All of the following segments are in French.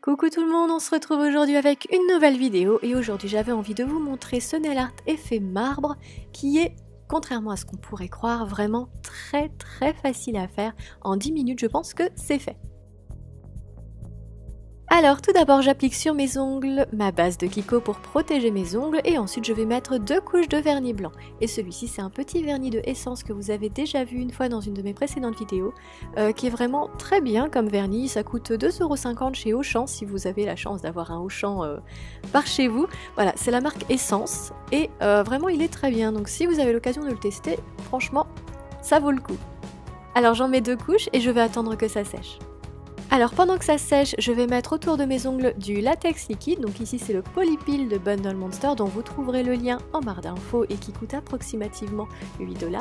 Coucou tout le monde, on se retrouve aujourd'hui avec une nouvelle vidéo et aujourd'hui j'avais envie de vous montrer ce nail art effet marbre qui est, contrairement à ce qu'on pourrait croire, vraiment très facile à faire. En 10 minutes je pense que c'est fait. Alors tout d'abord j'applique sur mes ongles ma base de Kiko pour protéger mes ongles et ensuite je vais mettre 2 couches de vernis blanc. Et celui-ci c'est un petit vernis de Essence que vous avez déjà vu une fois dans une de mes précédentes vidéos qui est vraiment très bien comme vernis. Ça coûte 2,50 € chez Auchan si vous avez la chance d'avoir un Auchan par chez vous. Voilà, c'est la marque Essence et vraiment il est très bien, donc si vous avez l'occasion de le tester, franchement ça vaut le coup. Alors j'en mets 2 couches et je vais attendre que ça sèche. Alors pendant que ça sèche, je vais mettre autour de mes ongles du latex liquide, donc ici c'est le Polypil de Bundle Monster dont vous trouverez le lien en barre d'infos et qui coûte approximativement 8 $.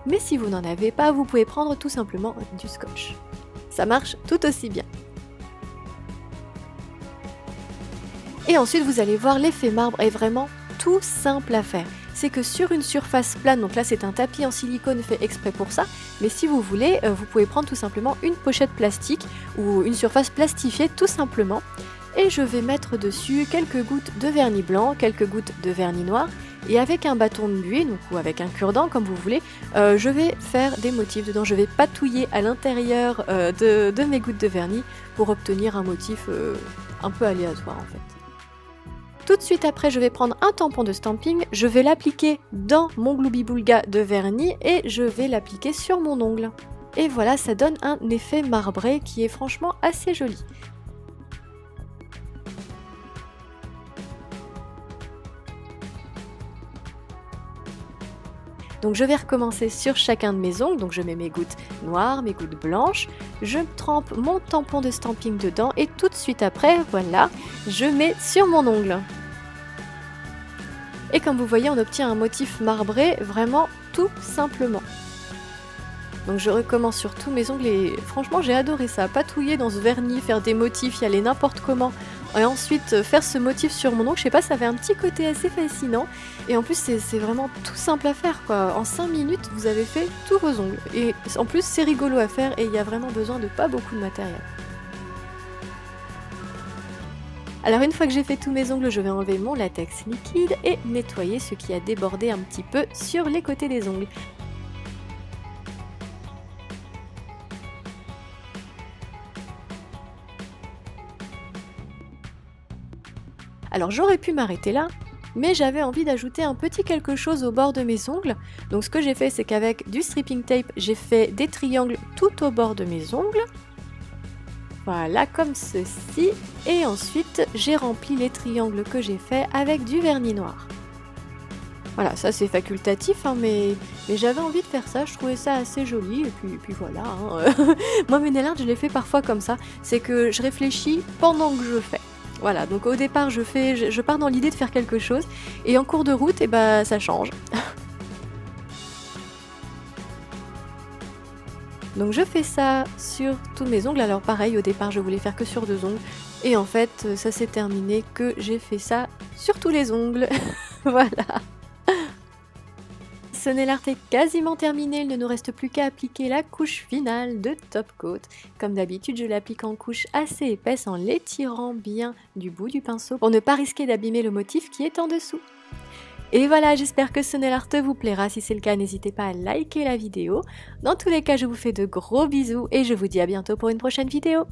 Mais si vous n'en avez pas, vous pouvez prendre tout simplement du scotch. Ça marche tout aussi bien. Et ensuite vous allez voir, l'effet marbre est vraiment tout simple à faire. C'est que sur une surface plane, donc là c'est un tapis en silicone fait exprès pour ça, mais si vous voulez, vous pouvez prendre tout simplement une pochette plastique ou une surface plastifiée tout simplement, et je vais mettre dessus quelques gouttes de vernis blanc, quelques gouttes de vernis noir, et avec un bâton de buée, donc, ou avec un cure-dent comme vous voulez, je vais faire des motifs dedans, je vais patouiller à l'intérieur de mes gouttes de vernis pour obtenir un motif un peu aléatoire en fait. Tout de suite après, je vais prendre un tampon de stamping, je vais l'appliquer dans mon Glooby-Boulga de vernis et je vais l'appliquer sur mon ongle. Et voilà, ça donne un effet marbré qui est franchement assez joli. Donc je vais recommencer sur chacun de mes ongles, donc je mets mes gouttes noires, mes gouttes blanches, je trempe mon tampon de stamping dedans et tout de suite après, voilà, je mets sur mon ongle. Et comme vous voyez, on obtient un motif marbré vraiment tout simplement. Donc je recommence sur tous mes ongles et franchement j'ai adoré ça, patouiller dans ce vernis, faire des motifs, y aller n'importe comment et ensuite faire ce motif sur mon ongle, je sais pas, ça avait un petit côté assez fascinant et en plus c'est vraiment tout simple à faire quoi. En 5 minutes vous avez fait tous vos ongles et en plus c'est rigolo à faire et il y a vraiment besoin de pas beaucoup de matériel. Alors une fois que j'ai fait tous mes ongles, je vais enlever mon latex liquide et nettoyer ce qui a débordé un petit peu sur les côtés des ongles. Alors j'aurais pu m'arrêter là, mais j'avais envie d'ajouter un petit quelque chose au bord de mes ongles. Donc ce que j'ai fait, c'est qu'avec du stripping tape, j'ai fait des triangles tout au bord de mes ongles. Voilà, comme ceci. Et ensuite, j'ai rempli les triangles que j'ai fait avec du vernis noir. Voilà, ça c'est facultatif, hein, mais j'avais envie de faire ça, je trouvais ça assez joli, et puis voilà. Hein. Moi, mes nail art, je les fais parfois comme ça, c'est que je réfléchis pendant que je fais. Voilà, donc au départ, je pars dans l'idée de faire quelque chose, et en cours de route, et bah, ça change. Donc je fais ça sur tous mes ongles, alors pareil, au départ, je voulais faire que sur 2 ongles, et en fait, ça s'est terminé que j'ai fait ça sur tous les ongles. Voilà. Ce nail art est quasiment terminé, il ne nous reste plus qu'à appliquer la couche finale de top coat. Comme d'habitude, je l'applique en couche assez épaisse en l'étirant bien du bout du pinceau pour ne pas risquer d'abîmer le motif qui est en dessous. Et voilà, j'espère que ce nail art vous plaira, si c'est le cas, n'hésitez pas à liker la vidéo. Dans tous les cas, je vous fais de gros bisous et je vous dis à bientôt pour une prochaine vidéo.